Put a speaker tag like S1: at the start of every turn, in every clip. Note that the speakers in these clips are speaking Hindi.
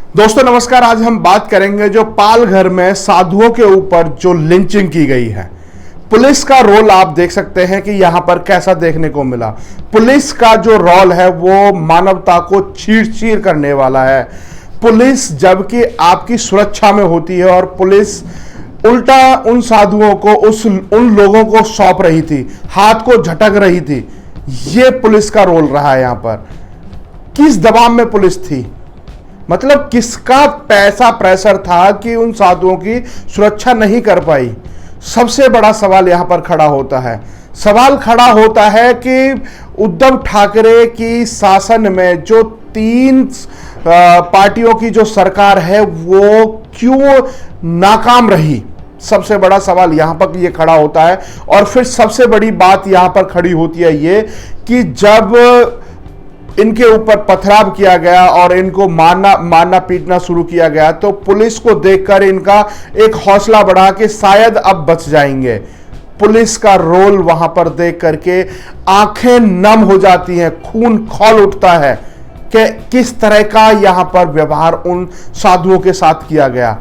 S1: दोस्तों नमस्कार। आज हम बात करेंगे जो पालघर में साधुओं के ऊपर जो लिंचिंग की गई है। पुलिस का रोल आप देख सकते हैं कि यहां पर कैसा देखने को मिला। पुलिस का जो रोल है वो मानवता को चीर चीर करने वाला है। पुलिस जबकि आपकी सुरक्षा में होती है और पुलिस उल्टा उन साधुओं को उन लोगों को सौंप रही थी, हाथ को झटक रही थी। ये पुलिस का रोल रहा है। यहां पर किस दबाव में पुलिस थी, मतलब किसका पैसा प्रेशर था कि उन साधुओं की सुरक्षा नहीं कर पाई। सबसे बड़ा सवाल यहां पर खड़ा होता है। सवाल खड़ा होता है कि उद्धव ठाकरे की शासन में जो तीन पार्टियों की जो सरकार है वो क्यों नाकाम रही। सबसे बड़ा सवाल यहां पर ये खड़ा होता है। और फिर सबसे बड़ी बात यहां पर खड़ी होती है ये कि जब इनके ऊपर पथराव किया गया और इनको मारना पीटना शुरू किया गया तो पुलिस को देखकर इनका एक हौसला बढ़ा कि शायद अब बच जाएंगे। पुलिस का रोल वहां पर देख करके आंखें नम हो जाती हैं, खून खौल उठता है कि किस तरह का यहां पर व्यवहार उन साधुओं के साथ किया गया।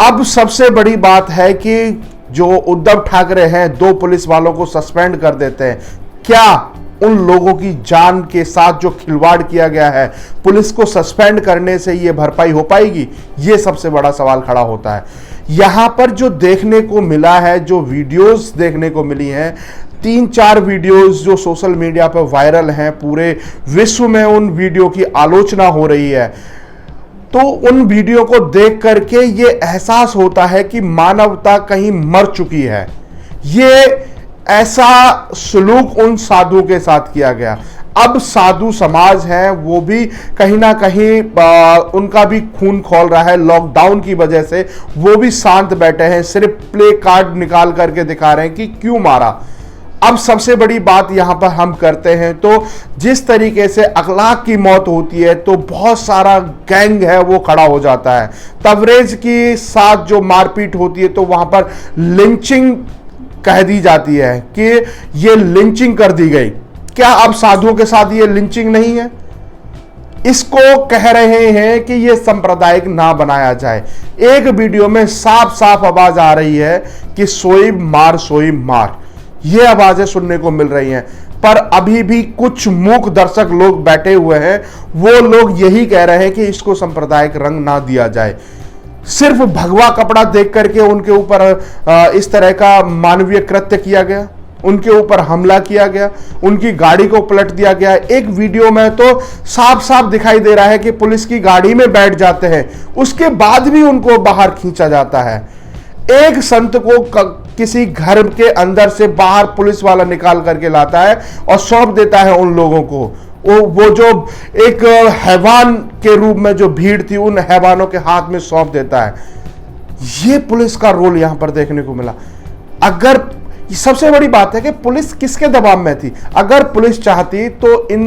S1: अब सबसे बड़ी बात है कि जो उद्धव ठाकरे हैं, दो पुलिस वालों को सस्पेंड कर देते हैं। क्या उन लोगों की जान के साथ जो खिलवाड़ किया गया है, पुलिस को सस्पेंड करने से यह भरपाई हो पाएगी? यह सबसे बड़ा सवाल खड़ा होता है। यहां पर जो देखने को मिला है, जो वीडियोस देखने को मिली हैं, 3-4 वीडियोस जो सोशल मीडिया पर वायरल हैं, पूरे विश्व में उन वीडियो की आलोचना हो रही है। तो उन वीडियो को देख करके ये एहसास होता है कि मानवता कहीं मर चुकी है। ये ऐसा सलूक उन साधुओं के साथ किया गया। अब साधु समाज है वो भी कहीं ना कहीं उनका भी खून खौल रहा है। लॉकडाउन की वजह से वो भी शांत बैठे हैं, सिर्फ प्ले कार्ड निकाल करके दिखा रहे हैं कि क्यों मारा। अब सबसे बड़ी बात यहां पर हम करते हैं तो जिस तरीके से अखलाक की मौत होती है तो बहुत सारा गैंग है वो खड़ा हो जाता है। तवरेज के साथ जो मारपीट होती है तो वहां पर लिंचिंग कह दी जाती है कि ये लिंचिंग कर दी गई। क्या अब साधुओं के साथ ये लिंचिंग नहीं है? इसको कह रहे हैं कि ये सांप्रदायिक ना बनाया जाए। एक वीडियो में साफ साफ आवाज आ रही है कि सोई मार, ये आवाजें सुनने को मिल रही हैं। पर अभी भी कुछ मूक दर्शक लोग बैठे हुए हैं, वो लोग यही कह रहे हैं कि इसको सांप्रदायिक रंग ना दिया जाए। सिर्फ भगवा कपड़ा देख करके उनके ऊपर इस तरह का मानवीय कृत्य किया गया, उनके ऊपर हमला किया गया, उनकी गाड़ी को पलट दिया गया। एक वीडियो में तो साफ साफ दिखाई दे रहा है कि पुलिस की गाड़ी में बैठ जाते हैं, उसके बाद भी उनको बाहर खींचा जाता है। एक संत को किसी घर के अंदर से बाहर पुलिस वाला निकाल करके लाता है और सौंप देता है उन लोगों को। वो जो एक हैवान के रूप में जो भीड़ थी उन हैवानों के हाथ में सौंप देता है। ये पुलिस का रोल यहां पर देखने को मिला। अगर सबसे बड़ी बात है कि पुलिस किसके दबाव में थी। अगर पुलिस चाहती तो इन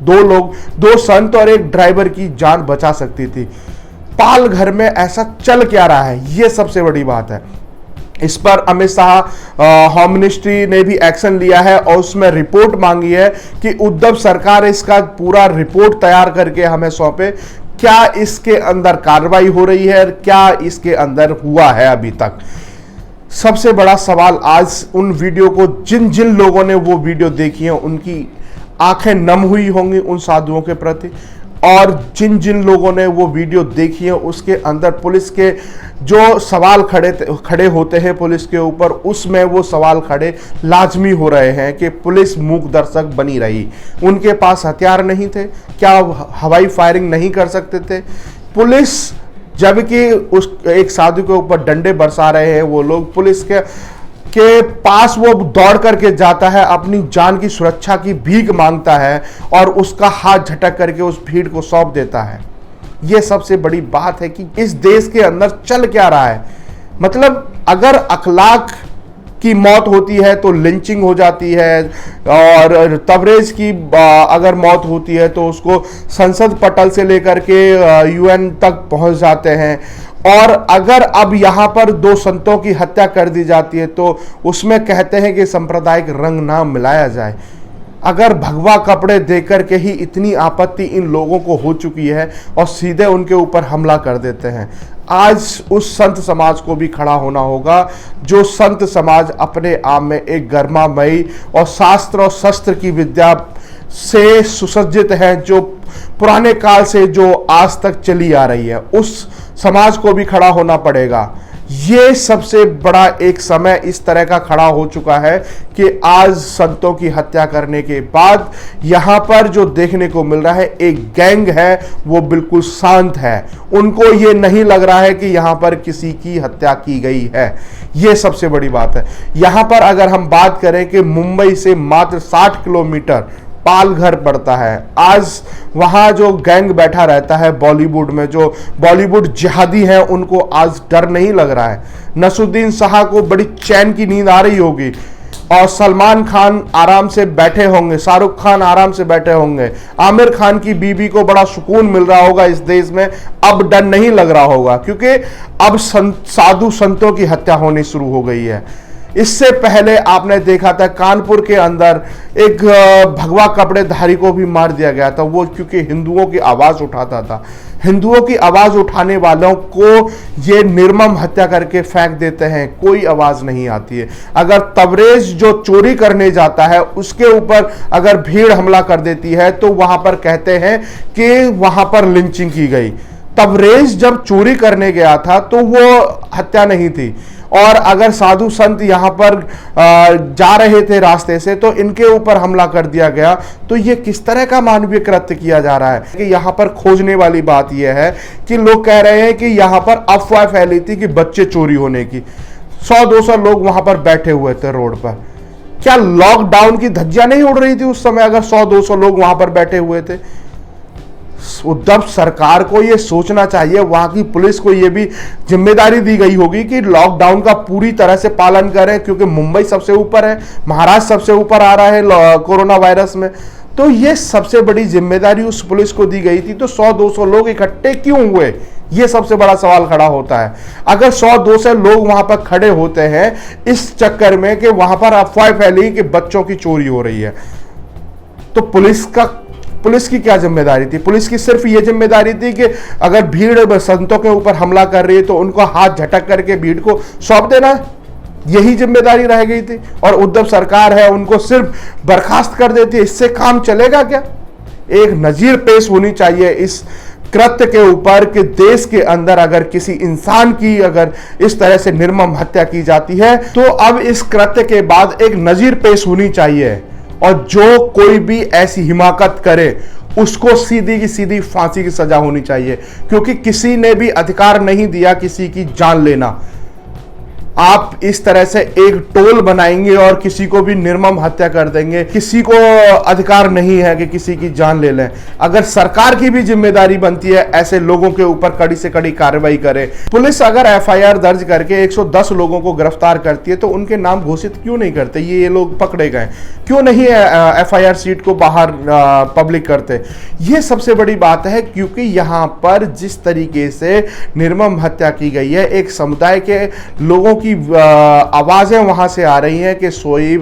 S1: दो संत और एक ड्राइवर की जान बचा सकती थी। पालघर में ऐसा चल क्या रहा है, यह सबसे बड़ी बात है। इस पर अमित शाह होम मिनिस्ट्री ने भी एक्शन लिया है और उसमें रिपोर्ट मांगी है कि उद्धव सरकार इसका पूरा रिपोर्ट तैयार करके हमें सौंपे। क्या इसके अंदर कार्रवाई हो रही है, क्या इसके अंदर हुआ है अभी तक? सबसे बड़ा सवाल आज उन वीडियो को जिन जिन लोगों ने वो वीडियो देखी है उनकी आंखें नम हुई होंगी उन साधुओं के प्रति, और जिन जिन लोगों ने वो वीडियो देखी है उसके अंदर पुलिस के जो सवाल खड़े होते हैं पुलिस के ऊपर, उसमें वो सवाल खड़े लाजमी हो रहे हैं कि पुलिस मूक दर्शक बनी रही। उनके पास हथियार नहीं थे, क्या हवाई फायरिंग नहीं कर सकते थे? पुलिस जबकि उस एक साधु के ऊपर डंडे बरसा रहे हैं वो लोग, पुलिस के पास वो दौड़ करके जाता है, अपनी जान की सुरक्षा की भीख मांगता है और उसका हाथ झटक करके उस भीड़ को सौंप देता है। यह सबसे बड़ी बात है कि इस देश के अंदर चल क्या रहा है। मतलब अगर अखलाक की मौत होती है तो लिंचिंग हो जाती है, और तवरेज की अगर मौत होती है तो उसको संसद पटल से लेकर के यूएन तक पहुंच जाते हैं। और अगर अब यहां पर 2 संतों की हत्या कर दी जाती है तो उसमें कहते हैं कि सांप्रदायिक रंग ना मिलाया जाए। अगर भगवा कपड़े देकर के ही इतनी आपत्ति इन लोगों को हो चुकी है और सीधे उनके ऊपर हमला कर देते हैं, आज उस संत समाज को भी खड़ा होना होगा जो संत समाज अपने आप में एक गर्मामयी और शास्त्र और शस्त्र की विद्या से सुसज्जित है, जो पुराने काल से जो आज तक चली आ रही है, उस समाज को भी खड़ा होना पड़ेगा। ये सबसे बड़ा एक समय इस तरह का खड़ा हो चुका है कि आज संतों की हत्या करने के बाद यहां पर जो देखने को मिल रहा है, एक गैंग है वो बिल्कुल शांत है, उनको ये नहीं लग रहा है कि यहां पर किसी की हत्या की गई है। ये सबसे बड़ी बात है। यहां पर अगर हम बात करें कि मुंबई से मात्र 60 किलोमीटर पालघर पड़ता है, आज वहां जो गैंग बैठा रहता है बॉलीवुड में, जो बॉलीवुड जिहादी हैं, उनको आज डर नहीं लग रहा है। नसरुद्दीन शाह को बड़ी चैन की नींद आ रही होगी और सलमान खान आराम से बैठे होंगे, शाहरुख खान आराम से बैठे होंगे, आमिर खान की बीबी को बड़ा सुकून मिल रहा होगा इस देश में। अब डर नहीं लग रहा होगा क्योंकि अब साधु संतों की हत्या होनी शुरू हो गई है। इससे पहले आपने देखा था कानपुर के अंदर एक भगवा कपड़ेधारी को भी मार दिया गया था, वो क्योंकि हिंदुओं की आवाज उठाता था। हिंदुओं की आवाज उठाने वालों को ये निर्मम हत्या करके फेंक देते हैं, कोई आवाज नहीं आती है। अगर तबरेज जो चोरी करने जाता है उसके ऊपर अगर भीड़ हमला कर देती है तो वहां पर कहते हैं कि वहां पर लिंचिंग की गई। तबरेज जब चोरी करने गया था तो वो हत्या नहीं थी, और अगर साधु संत यहां पर जा रहे थे रास्ते से तो इनके ऊपर हमला कर दिया गया। तो ये किस तरह का मानवीय कृत्य किया जा रहा है कि यहां पर खोजने वाली बात यह है कि लोग कह रहे हैं कि यहां पर अफवाह फैली थी कि बच्चे चोरी होने की। 100-200 लोग वहां पर बैठे हुए थे रोड पर। क्या लॉकडाउन की धज्जियां नहीं उड़ रही थी उस समय अगर 100-200 लोग वहां पर बैठे हुए थे? उद्धव सरकार को यह सोचना चाहिए, वहां की पुलिस को यह भी जिम्मेदारी दी गई होगी कि लॉकडाउन का पूरी तरह से पालन करें, क्योंकि मुंबई सबसे ऊपर है, महाराष्ट्र सबसे ऊपर आ रहा है कोरोना वायरस में। तो यह सबसे बड़ी जिम्मेदारी उस पुलिस को दी गई थी। तो 100-200 लोग इकट्ठे क्यों हुए, यह सबसे बड़ा सवाल खड़ा होता है। अगर 100-200 लोग वहां पर खड़े होते हैं इस चक्कर में कि वहां पर अफवाह फैली कि बच्चों की चोरी हो रही है, तो पुलिस की क्या जिम्मेदारी थी? पुलिस की सिर्फ ये जिम्मेदारी थी कि अगर भीड़ संतों के ऊपर हमला कर रही है तो उनको हाथ झटक करके भीड़ को सौंप देना, यही जिम्मेदारी रह गई थी। और उद्धव सरकार है उनको सिर्फ बर्खास्त कर देती है। इससे काम चलेगा क्या? एक नजीर पेश होनी चाहिए इस कृत्य के ऊपर कि देश के अंदर अगर किसी इंसान की अगर इस तरह से निर्मम हत्या की जाती है तो अब इस कृत्य के बाद एक नजीर पेश होनी चाहिए, और जो कोई भी ऐसी हिमाकत करे उसको सीधी की सीधी फांसी की सजा होनी चाहिए, क्योंकि किसी ने भी अधिकार नहीं दिया किसी की जान लेना। आप इस तरह से एक टोल बनाएंगे और किसी को भी निर्मम हत्या कर देंगे, किसी को अधिकार नहीं है कि किसी की जान ले लें। अगर सरकार की भी जिम्मेदारी बनती है ऐसे लोगों के ऊपर कड़ी से कड़ी कार्रवाई करे। पुलिस अगर एफआईआर दर्ज करके 110 लोगों को गिरफ्तार करती है तो उनके नाम घोषित क्यों नहीं करते? ये लोग पकड़े गए क्यों नहीं एफआईआर शीट को बाहर पब्लिक करते? ये सबसे बड़ी बात है, क्योंकि यहां पर जिस तरीके से निर्मम हत्या की गई है, एक समुदाय के लोगों की आवाजें वहां से आ रही हैं कि सोई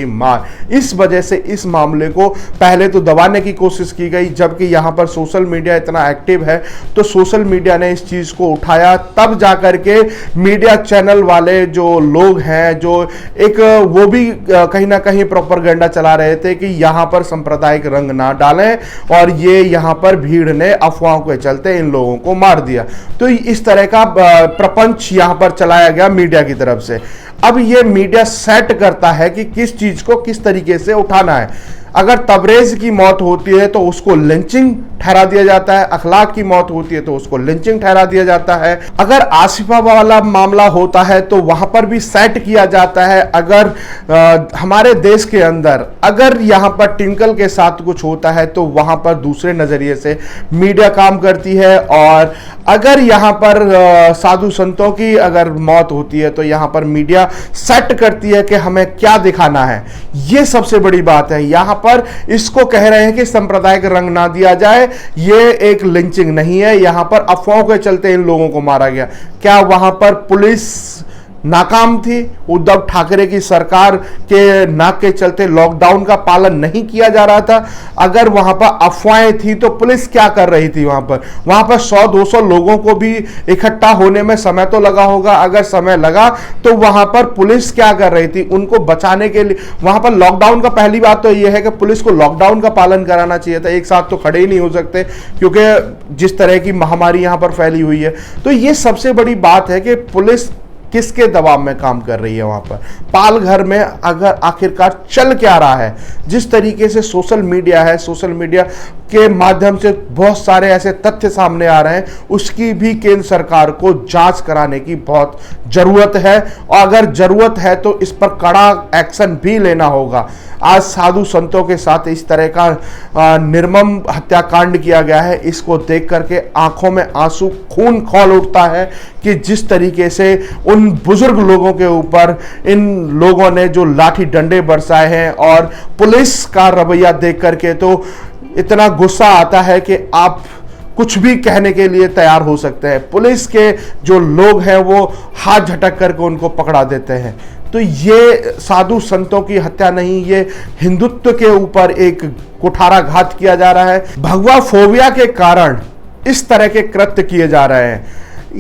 S1: मार। इस वजह से इस मामले को पहले तो दबाने की कोशिश की गई, जबकि यहां पर सोशल मीडिया इतना एक्टिव है तो सोशल मीडिया ने इस चीज को उठाया, तब जाकर के मीडिया चैनल वाले जो लोग हैं, जो एक वो भी कहीं ना कहीं प्रोपेगेंडा चला रहे थे कि यहां पर सांप्रदायिक रंग ना डालें और ये यहां पर भीड़ ने अफवाहों के चलते इन लोगों को मार दिया। तो इस तरह का प्रपंच यहां पर चलाया गया मीडिया की तरफ से। अब ये मीडिया सेट करता है कि किस चीज को किस तरीके से उठाना है। अगर तबरेज की मौत होती है तो उसको लिंचिंग ठहरा दिया जाता है, अखलाक की मौत होती है तो उसको लिंचिंग ठहरा दिया जाता है। अगर आसिफा वाला मामला होता है तो वहां पर भी सेट किया जाता है। अगर हमारे देश के अंदर अगर यहां पर टिंकल के साथ कुछ होता है तो वहां पर दूसरे नजरिए से मीडिया काम करती है, और अगर यहां पर साधु संतों की अगर मौत होती है तो यहां पर मीडिया सेट करती है कि हमें क्या दिखाना है। यह सबसे बड़ी बात है। यहां पर इसको कह रहे हैं कि सांप्रदायिक रंग ना दिया जाए, ये एक लिंचिंग नहीं है, यहां पर अफवाहों के चलते इन लोगों को मारा गया। क्या वहां पर पुलिस नाकाम थी। उद्धव ठाकरे की सरकार के नाक के चलते लॉकडाउन का पालन नहीं किया जा रहा था। अगर वहां पर अफवाहें थी तो पुलिस क्या कर रही थी? वहां पर 100-200 लोगों को भी इकट्ठा होने में समय तो लगा होगा। अगर समय लगा तो वहां पर पुलिस क्या कर रही थी? उनको बचाने के लिए वहां पर लॉकडाउन का, पहली बात तो यह है कि पुलिस को लॉकडाउन का पालन कराना चाहिए था। एक साथ तो खड़े ही नहीं हो सकते क्योंकि जिस तरह की महामारी यहां पर फैली हुई है। तो यह सबसे बड़ी बात है कि पुलिस किसके दबाव में काम कर रही है वहां पर। पाल घर में अगर आखिरकार चल क्या रहा है, जिस तरीके से सोशल मीडिया है, सोशल मीडिया के माध्यम से बहुत सारे ऐसे तथ्य सामने आ रहे हैं, उसकी भी केंद्र सरकार को जांच कराने की बहुत जरूरत है। और अगर जरूरत है तो इस पर कड़ा एक्शन भी लेना होगा। आज साधु संतों के साथ इस तरह का निर्मम हत्याकांड किया गया है, इसको देख करके आंखों में आंसू, खून खौल उठता है कि जिस तरीके से उन बुजुर्ग लोगों के ऊपर इन लोगों ने जो लाठी डंडे बरसाए हैं, और पुलिस का रवैया देख करके तो इतना गुस्सा आता है कि आप कुछ भी कहने के लिए तैयार हो सकते हैं। पुलिस के जो लोग हैं वो हाथ झटक करके उनको पकड़ा देते हैं। तो ये साधु संतों की हत्या नहीं, ये हिंदुत्व के ऊपर एक कुठाराघात किया जा रहा है। भगवा फोबिया के कारण इस तरह के कृत्य किए जा रहे हैं।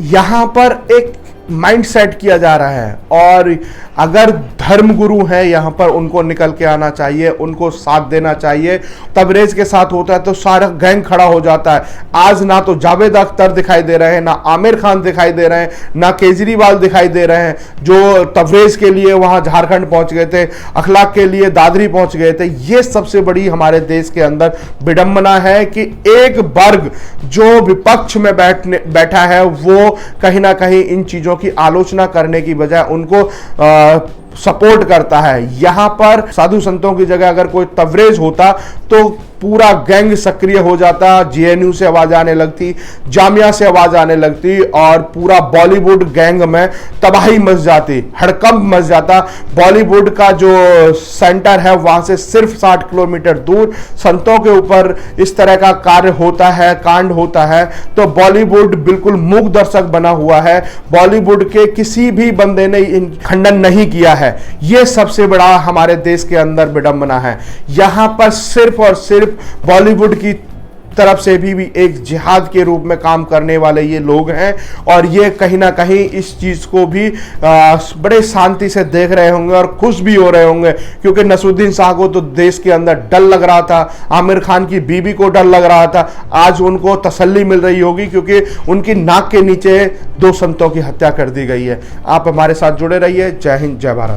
S1: यहां पर एक माइंडसेट किया जा रहा है, और अगर धर्मगुरु हैं यहां पर, उनको निकल के आना चाहिए, उनको साथ देना चाहिए। तबरेज के साथ होता है तो सारा गैंग खड़ा हो जाता है। आज ना तो जावेद अख्तर दिखाई दे रहे हैं, ना आमिर खान दिखाई दे रहे हैं, ना केजरीवाल दिखाई दे रहे हैं, जो तबरेज के लिए वहां झारखंड पहुंच गए थे, अखलाक के लिए दादरी पहुंच गए थे। ये सबसे बड़ी हमारे देश के अंदर विडंबना है कि एक वर्ग जो विपक्ष में बैठा है वो कहीं ना कहीं इन चीजों की आलोचना करने की बजाय उनको सपोर्ट करता है। यहां पर साधु संतों की जगह अगर कोई तवरेज होता तो पूरा गैंग सक्रिय हो जाता, जेएनयू से आवाज आने लगती, जामिया से आवाज आने लगती, और पूरा बॉलीवुड गैंग में तबाही मच जाती, हड़कंप मच जाता। बॉलीवुड का जो सेंटर है वहां से सिर्फ 60 किलोमीटर दूर संतों के ऊपर इस तरह का कार्य होता है, कांड होता है, तो बॉलीवुड बिल्कुल मूक दर्शक बना हुआ है। बॉलीवुड के किसी भी बंदे ने खंडन नहीं किया है। यह सबसे बड़ा हमारे देश के अंदर विडंबना है। यहां पर सिर्फ और सिर्फ बॉलीवुड की तरफ से भी एक जिहाद के रूप में काम करने वाले ये लोग हैं, और ये कहीं ना कहीं इस चीज को भी बड़े शांति से देख रहे होंगे और खुश भी हो रहे होंगे, क्योंकि नसरुद्दीन शाह को तो देश के अंदर डर लग रहा था, आमिर खान की बीबी को डर लग रहा था। आज उनको तसल्ली मिल रही होगी क्योंकि उनकी नाक के नीचे 2 संतों की हत्या कर दी गई है। आप हमारे साथ जुड़े रहिए। जय हिंद, जय भारत।